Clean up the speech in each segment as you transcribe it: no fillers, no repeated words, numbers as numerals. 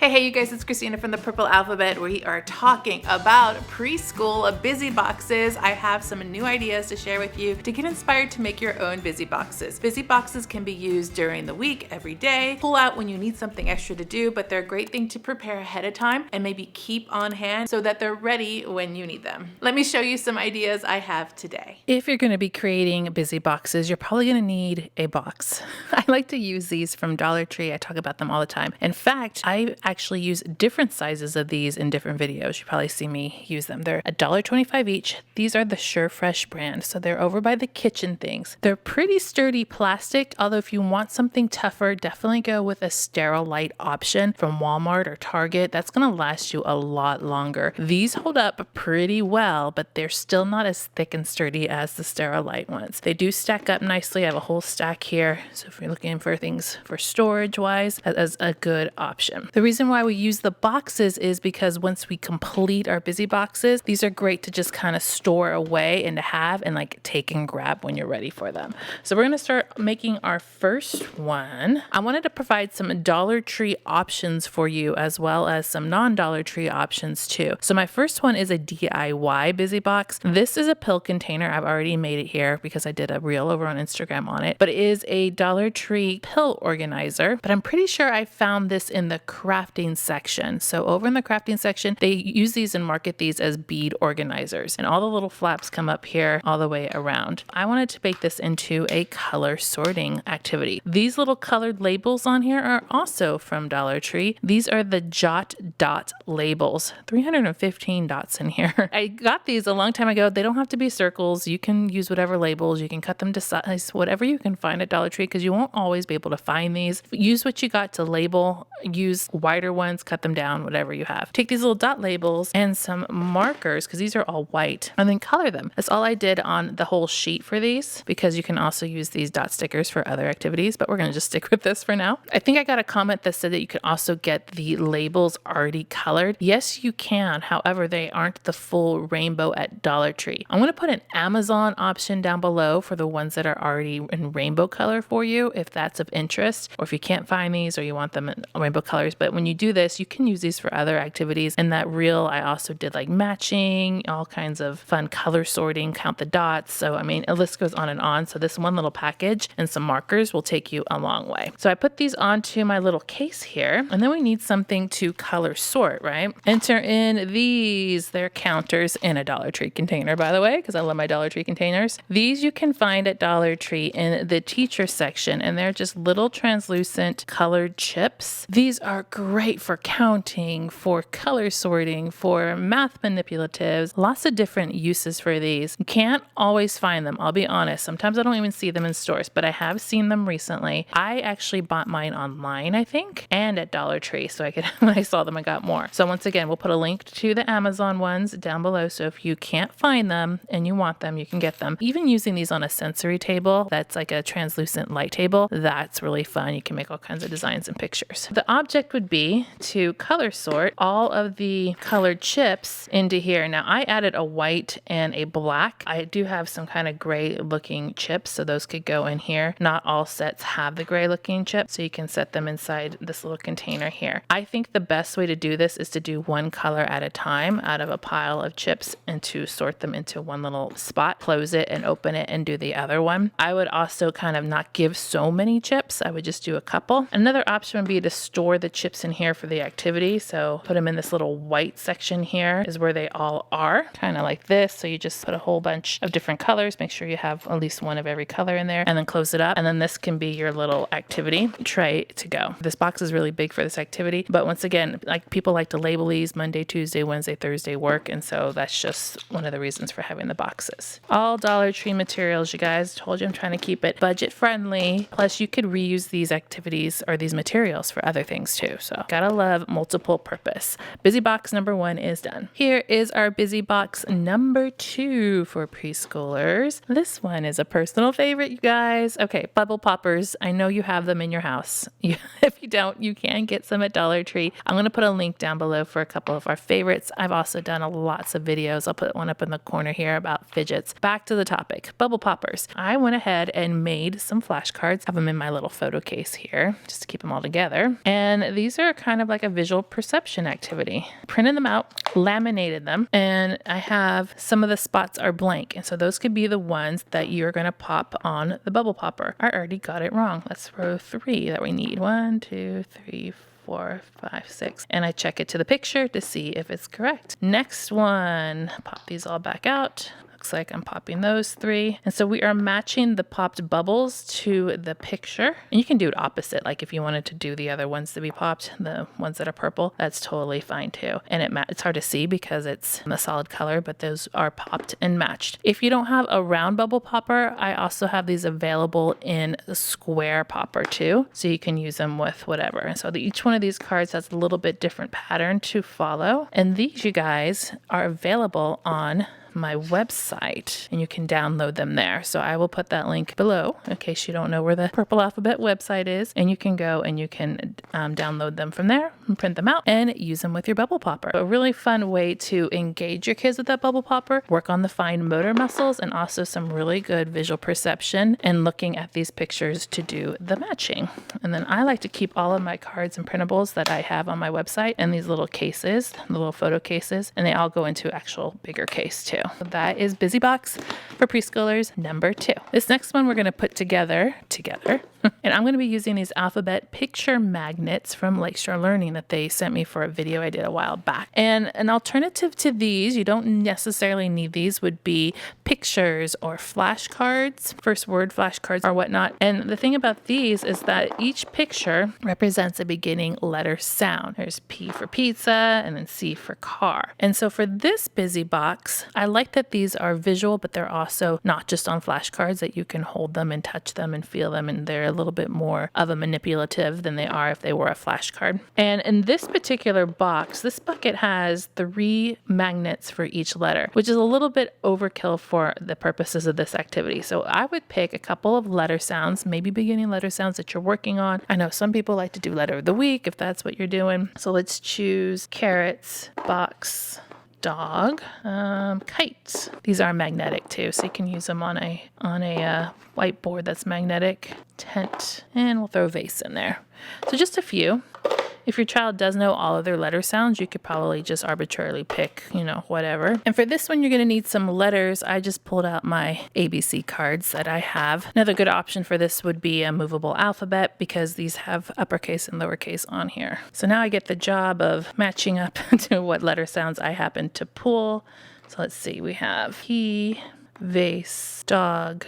Hey, you guys, it's Christina from the Purple Alphabet. We are talking about preschool busy boxes. I have some new ideas to share with you to get inspired to make your own busy boxes. Busy boxes can be used during the week, every day, pull out when you need something extra to do, but they're a great thing to prepare ahead of time and maybe keep on hand so that they're ready when you need them. Let me show you some ideas I have today. If you're going to be creating busy boxes, you're probably going to need a box. I like to use these from Dollar Tree. I talk about them all the time. In fact, I actually use different sizes of these in different videos. You probably see me use them. They're $1.25 each. These are the SureFresh brand, so they're over by the kitchen things. They're pretty sturdy plastic, although if you want something tougher, definitely go with a Sterilite option from Walmart or Target. That's going to last you a lot longer. These hold up pretty well, but they're still not as thick and sturdy as the Sterilite ones. They do stack up nicely. I have a whole stack here, so if you're looking for things for storage wise, that's a good option. The reason why we use the boxes is because once we complete our busy boxes, these are great to just kind of store away and to have and like take and grab when you're ready for them. So we're going to start making our first one. I wanted to provide some Dollar Tree options for you as well as some non-Dollar Tree options too. So my first one is a DIY busy box. This is a pill container. I've already made it here because I did a reel over on Instagram on it, but it is a Dollar Tree pill organizer. But I'm pretty sure I found this in the crafting section. So over in the crafting section, they use these and market these as bead organizers. And all the little flaps come up here all the way around. I wanted to make this into a color sorting activity. These little colored labels on here are also from Dollar Tree. These are the Jot Dot labels. 315 dots in here. I got these a long time ago. They don't have to be circles. You can use whatever labels. You can cut them to size, whatever you can find at Dollar Tree, because you won't always be able to find these. Use what you got to label. Use wider ones, cut them down, whatever you have. Take these little dot labels and some markers, because these are all white, and then color them. That's all I did on the whole sheet for these, because you can also use these dot stickers for other activities, but we're going to just stick with this for now. I think I got a comment that said that you could also get the labels already colored. Yes, you can. However, they aren't the full rainbow at Dollar Tree. I'm going to put an Amazon option down below for the ones that are already in rainbow color for you, if that's of interest, or if you can't find these or you want them in rainbow colors. But when you do this, you can use these for other activities. In that reel, I also did like matching, all kinds of fun color sorting, count the dots. So, I mean, a list goes on and on. So this one little package and some markers will take you a long way. So I put these onto my little case here, and then we need something to color sort, right? Enter in these. They're counters in a Dollar Tree container, by the way, because I love my Dollar Tree containers. These you can find at Dollar Tree in the teacher section, and they're just little translucent colored chips. These are great for counting, for color sorting, for math manipulatives, lots of different uses for these. You can't always find them, I'll be honest. Sometimes I don't even see them in stores, but I have seen them recently. I actually bought mine online, I think, and at Dollar Tree, so I could, when I saw them, I got more. So once again, we'll put a link to the Amazon ones down below, so if you can't find them and you want them, you can get them. Even using these on a sensory table, that's like a translucent light table, that's really fun. You can make all kinds of designs and pictures. The object would be to color sort all of the colored chips into here. Now I added a white and a black. I do have some kind of gray looking chips, so those could go in here. Not all sets have the gray looking chips, so you can set them inside this little container here. I think the best way to do this is to do one color at a time out of a pile of chips and to sort them into one little spot, close it and open it and do the other one. I would also kind of not give so many chips. I would just do a couple. Another option would be to store the chips in here for the activity. So put them in this little white section here is where they all are, kind of like this. So you just put a whole bunch of different colors, make sure you have at least one of every color in there, and then close it up. And then this can be your little activity tray to go. This box is really big for this activity, but once again, like people like to label these Monday, Tuesday, Wednesday, Thursday work, and so that's just one of the reasons for having the boxes. All Dollar Tree materials, you guys. Told you I'm trying to keep it budget friendly. Plus you could reuse these activities or these materials for other things too. So gotta love multiple purpose. Busy box number 1 is done. Here is our busy box number 2 for preschoolers. This one is a personal favorite, you guys. Okay, bubble poppers. I know you have them in your house. If you don't, you can get some at Dollar Tree. I'm going to put a link down below for a couple of our favorites. I've also done lots of videos. I'll put one up in the corner here about fidgets. Back to the topic, bubble poppers. I went ahead and made some flashcards. I have them in my little photo case here just to keep them all together. And these are are kind of like a visual perception activity. Printed them out, laminated them, and I have some of the spots are blank. And so those could be the ones that you're going to pop on the bubble popper. I already got it wrong. That's row 3 that we need. 1, 2, 3, 4, 5, 6. And I check it to the picture to see if it's correct. Next one, pop these all back out. Looks like I'm popping those 3. And so we are matching the popped bubbles to the picture. And you can do it opposite. Like if you wanted to do the other ones to be popped, the ones that are purple, that's totally fine too. And it's hard to see because it's a solid color, but those are popped and matched. If you don't have a round bubble popper, I also have these available in a square popper too. So you can use them with whatever. And so each one of these cards has a little bit different pattern to follow. And these, you guys, are available on my website and you can download them there. So I will put that link below in case you don't know where the Purple Alphabet website is, and you can go and you can download them from there and print them out and use them with your bubble popper. A really fun way to engage your kids with that bubble popper, work on the fine motor muscles, and also some really good visual perception and looking at these pictures to do the matching. And then I like to keep all of my cards and printables that I have on my website in these little cases, the little photo cases, and they all go into actual bigger case too. So that is Busy Box for Preschoolers number 2. This next one we're going to put together, and I'm going to be using these alphabet picture magnets from Lakeshore Learning that they sent me for a video I did a while back. And an alternative to these, you don't necessarily need these, would be pictures or flashcards, first word flashcards or whatnot. And the thing about these is that each picture represents a beginning letter sound. There's P for pizza and then C for car. And so for this Busy Box, I like that these are visual, but they're also not just on flashcards, that you can hold them and touch them and feel them, and they're a little bit more of a manipulative than they are if they were a flashcard. And in this particular box, this bucket has 3 magnets for each letter, which is a little bit overkill for the purposes of this activity. So I would pick a couple of letter sounds, maybe beginning letter sounds that you're working on. I know some people like to do letter of the week if that's what you're doing. So let's choose carrots, box, dog, kites. These are magnetic too, so you can use them on a whiteboard that's magnetic. Tent, and we'll throw vase in there. So just a few. If your child does know all of their letter sounds, you could probably just arbitrarily pick, whatever. And for this one, you're going to need some letters. I just pulled out my ABC cards that I have. Another good option for this would be a movable alphabet because these have uppercase and lowercase on here. So now I get the job of matching up to what letter sounds I happen to pull. So let's see, we have key, vase, dog,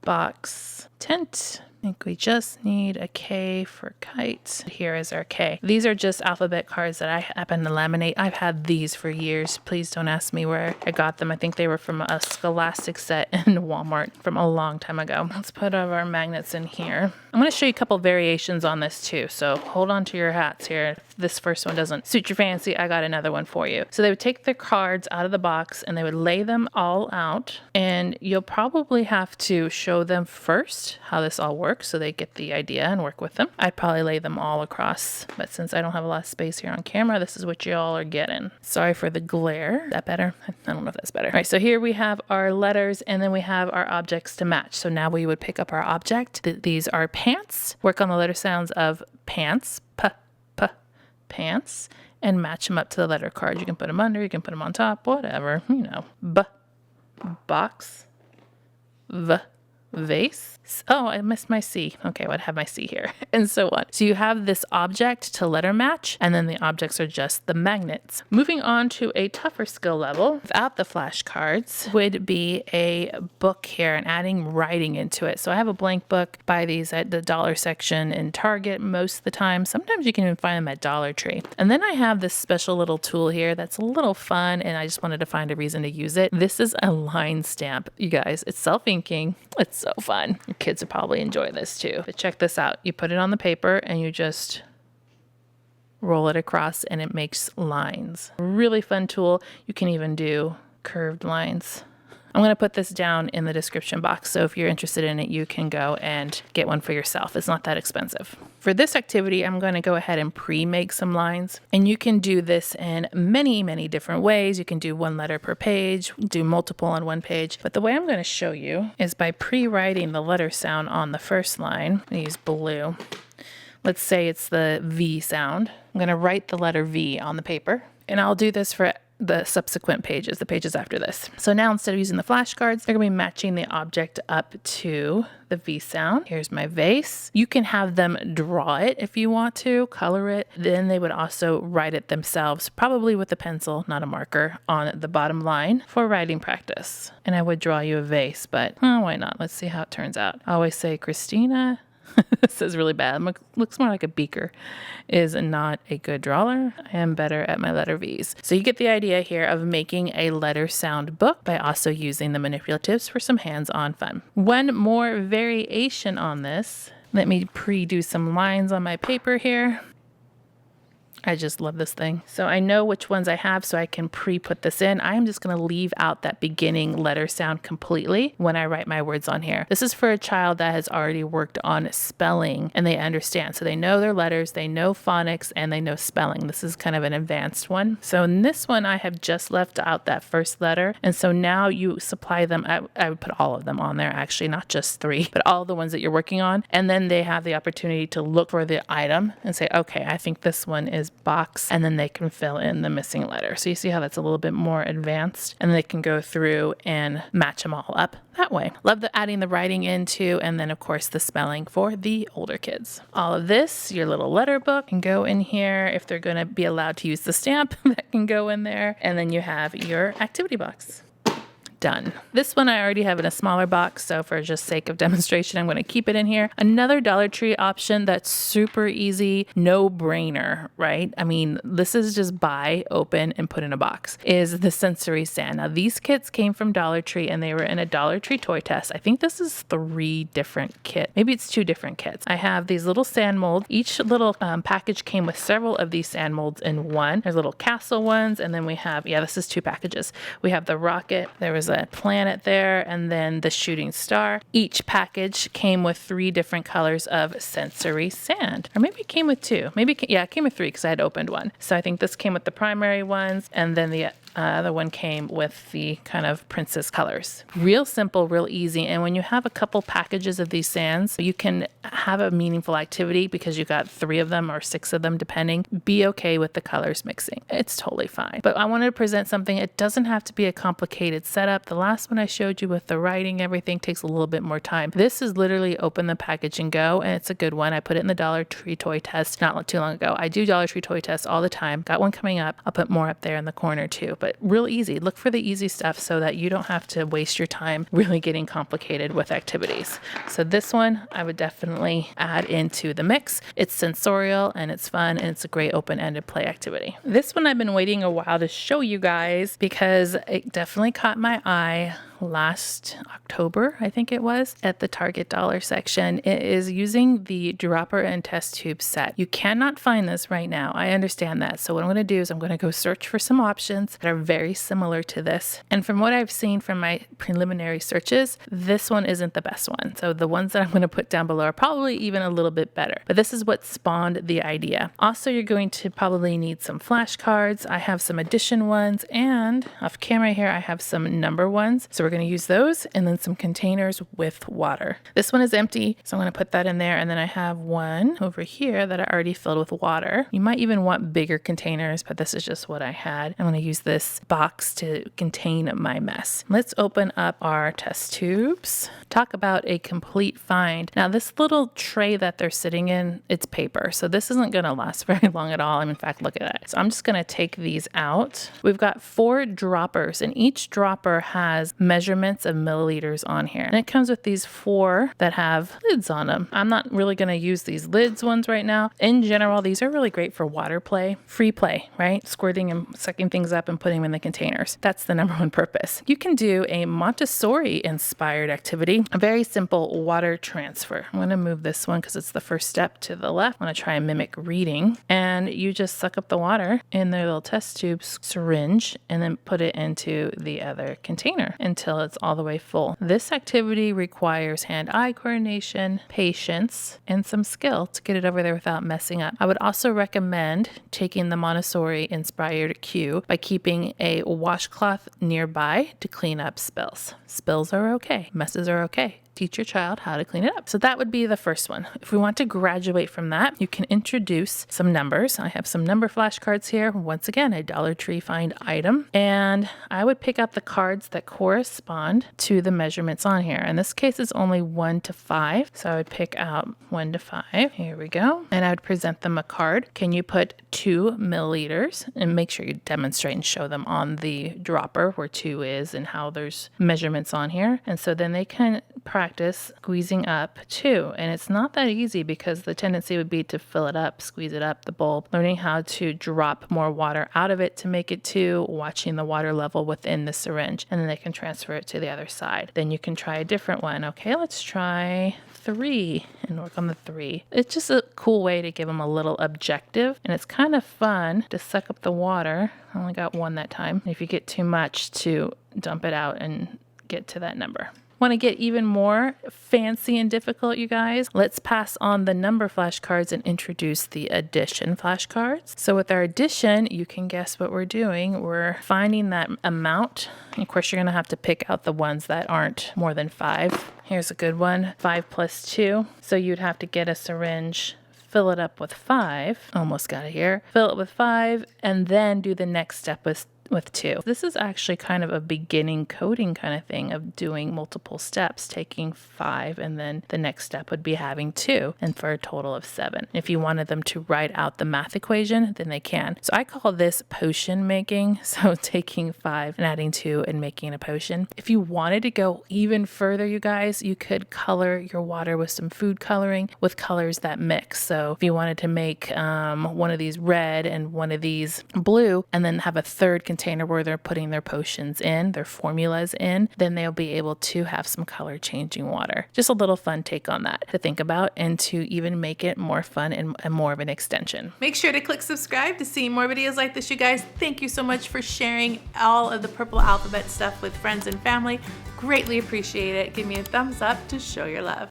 box, tent. I think we just need a K for kite. Here is our K. These are just alphabet cards that I happen to laminate. I've had these for years. Please don't ask me where I got them. I think they were from a Scholastic set in Walmart from a long time ago. Let's put all of our magnets in here. I'm going to show you a couple variations on this too, so hold on to your hats here. If this first one doesn't suit your fancy, I got another one for you. So they would take the cards out of the box and they would lay them all out, and you'll probably have to show them first how this all works so they get the idea and work with them. I'd probably lay them all across, but since I don't have a lot of space here on camera, this is what y'all are getting. Sorry for the glare. Is that better? I don't know if that's better. All right, so here we have our letters and then we have our objects to match. So now we would pick up our object. These are pants. Work on the letter sounds of pants, p, pants, and match them up to the letter card. You can put them under, you can put them on top, whatever, B, box, v, vase. Oh, I missed my C. Okay, well, I'd have my C here, and so on. So you have this object to letter match, and then the objects are just the magnets. Moving on to a tougher skill level, without the flashcards, would be a book here and adding writing into it. So I have a blank book. Buy these at the dollar section in Target most of the time. Sometimes you can even find them at Dollar Tree. And then I have this special little tool here that's a little fun, and I just wanted to find a reason to use it. This is a line stamp, you guys. It's self-inking. It's so fun. Your kids would probably enjoy this too. But check this out. You put it on the paper and you just roll it across and it makes lines. Really fun tool. You can even do curved lines. I'm going to put this down in the description box, so if you're interested in it, you can go and get one for yourself. It's not that expensive. For this activity, I'm going to go ahead and pre-make some lines, and you can do this in many, many different ways. You can do one letter per page, do multiple on one page, but the way I'm going to show you is by pre-writing the letter sound on the first line. I use blue. Let's say it's the V sound. I'm going to write the letter V on the paper, and I'll do this for the subsequent pages, the pages after this. So now instead of using the flashcards, they're going to be matching the object up to the V sound. Here's my vase. You can have them draw it if you want to, color it. Then they would also write it themselves, probably with a pencil, not a marker, on the bottom line for writing practice. And I would draw you a vase, but why not? Let's see how it turns out. I always say Christina. This is really bad. Looks more like a beaker. Is not a good drawer. I am better at my letter V's. So you get the idea here of making a letter sound book by also using the manipulatives for some hands-on fun. One more variation on this. Let me pre-do some lines on my paper here. I just love this thing. So I know which ones I have, so I can pre-put this in. I'm just going to leave out that beginning letter sound completely when I write my words on here. This is for a child that has already worked on spelling and they understand. So they know their letters, they know phonics, and they know spelling. This is kind of an advanced one. So in this one, I have just left out that first letter. And so now you supply them. I would put all of them on there, actually, not just 3, but all the ones that you're working on. And then they have the opportunity to look for the item and say, okay, I think this one is box, and then they can fill in the missing letter. So you see how that's a little bit more advanced, and they can go through and match them all up that way. Love adding the writing into, and then of course the spelling for the older kids. All of this, your little letter book can go in here. If they're going to be allowed to use the stamp, that can go in there. And then you have your activity box. Done. This one I already have in a smaller box, so for just sake of demonstration, I'm going to keep it in here. Another Dollar Tree option that's super easy, no brainer, right? I mean, this is just buy, open, and put in a box, is the sensory sand. Now, these kits came from Dollar Tree and they were in a Dollar Tree toy test. I think this is 3 different kits. Maybe it's 2 different kits. I have these little sand molds. Each little package came with several of these sand molds in one. There's little castle ones, and then we have, this is 2 packages. We have the rocket. There was a planet there, and then the shooting star. Each package came with 3 different colors of sensory sand, or maybe it came with 2. It came with 3 because I had opened one. So I think this came with the primary ones, and then the other one came with the kind of princess colors. Real simple, real easy. And when you have a couple packages of these sands, you can have a meaningful activity because you got 3 of them or 6 of them, depending. Be okay with the colors mixing. It's totally fine. But I wanted to present something. It doesn't have to be a complicated setup. The last one I showed you with the writing, everything takes a little bit more time. This is literally open the package and go, and it's a good one. I put it in the Dollar Tree toy test not too long ago. I do Dollar Tree toy tests all the time. Got one coming up. I'll put more up there in the corner too. But real easy. Look for the easy stuff so that you don't have to waste your time really getting complicated with activities. So this one I would definitely add into the mix. It's sensorial and it's fun, and it's a great open-ended play activity. This one I've been waiting a while to show you guys because it definitely caught my eye last October, I think it was, at the Target dollar section. It is using the dropper and test tube set. You cannot find this right now. I understand that. So what I'm going to do is I'm going to go search for some options that are very similar to this. And from what I've seen from my preliminary searches, this one isn't the best one. So the ones that I'm going to put down below are probably even a little bit better. But this is what spawned the idea. Also, you're going to probably need some flashcards. I have some addition ones, and off camera here, I have some number ones. So we're going to use those, and then some containers with water. This one is empty, so I'm going to put that in there. And then I have one over here that I already filled with water. You might even want bigger containers, but this is just what I had. I'm going to use this box to contain my mess. Let's open up our test tubes. Talk about a complete find. Now, this little tray that they're sitting in, it's paper, so this isn't going to last very long at all. In fact, look at that. So I'm just going to take these out. We've got 4 droppers, and each dropper has measurements of milliliters on here. And it comes with these 4 that have lids on them. I'm not really going to use these lids ones right now. In general, these are really great for water play, free play, right? Squirting and sucking things up and putting them in the containers. That's the number one purpose. You can do a Montessori inspired activity, a very simple water transfer. I'm going to move this one because it's the first step to the left. I'm going to try and mimic reading, and you just suck up the water in their little test tube syringe and then put it into the other container until it's all the way full. This activity requires hand-eye coordination, patience, and some skill to get it over there without messing up. I would also recommend taking the Montessori-inspired cue by keeping a washcloth nearby to clean up spills. Spills are okay. Messes are okay. teach your child how to clean it up. So that would be the first one. If we want to graduate from that, you can introduce some numbers. I have some number flashcards here. Once again, a Dollar Tree find item. And I would pick out the cards that correspond to the measurements on here. In this case, it's only 1 to 5. So I would pick out 1 to 5. Here we go. And I would present them a card. Can you put 2 milliliters? And make sure you demonstrate and show them on the dropper where 2 is and how there's measurements on here. And so then they can practice squeezing up 2. And it's not that easy because the tendency would be to fill it up, squeeze it up, the bowl, learning how to drop more water out of it to make it 2, watching the water level within the syringe, and then they can transfer it to the other side. Then you can try a different one. Okay, let's try 3 and work on the 3. It's just a cool way to give them a little objective, and it's kind of fun to suck up the water. I only got 1 that time. If you get too much, to dump it out and get to that number. Want to get even more fancy and difficult, you guys? Let's pass on the number flashcards and introduce the addition flashcards. So with our addition, you can guess what we're doing. We're finding that amount. Of course, you're going to have to pick out the ones that aren't more than 5. Here's a good one, 5 plus 2. So you'd have to get a syringe, fill it up with 5. Almost got it here. Fill it with 5, and then do the next step with 2. This is actually kind of a beginning coding kind of thing of doing multiple steps, taking 5, and then the next step would be having 2, and for a total of 7. If you wanted them to write out the math equation, then they can. So I call this potion making. So taking 5 and adding 2 and making a potion. If you wanted to go even further, you guys, you could color your water with some food coloring with colors that mix. So if you wanted to make one of these red and one of these blue, and then have a third container where they're putting their potions in, their formulas in, then they'll be able to have some color changing water. Just a little fun take on that to think about and to even make it more fun and more of an extension. Make sure to click subscribe to see more videos like this, you guys. Thank you so much for sharing all of the purple alphabet stuff with friends and family. Greatly appreciate it. Give me a thumbs up to show your love.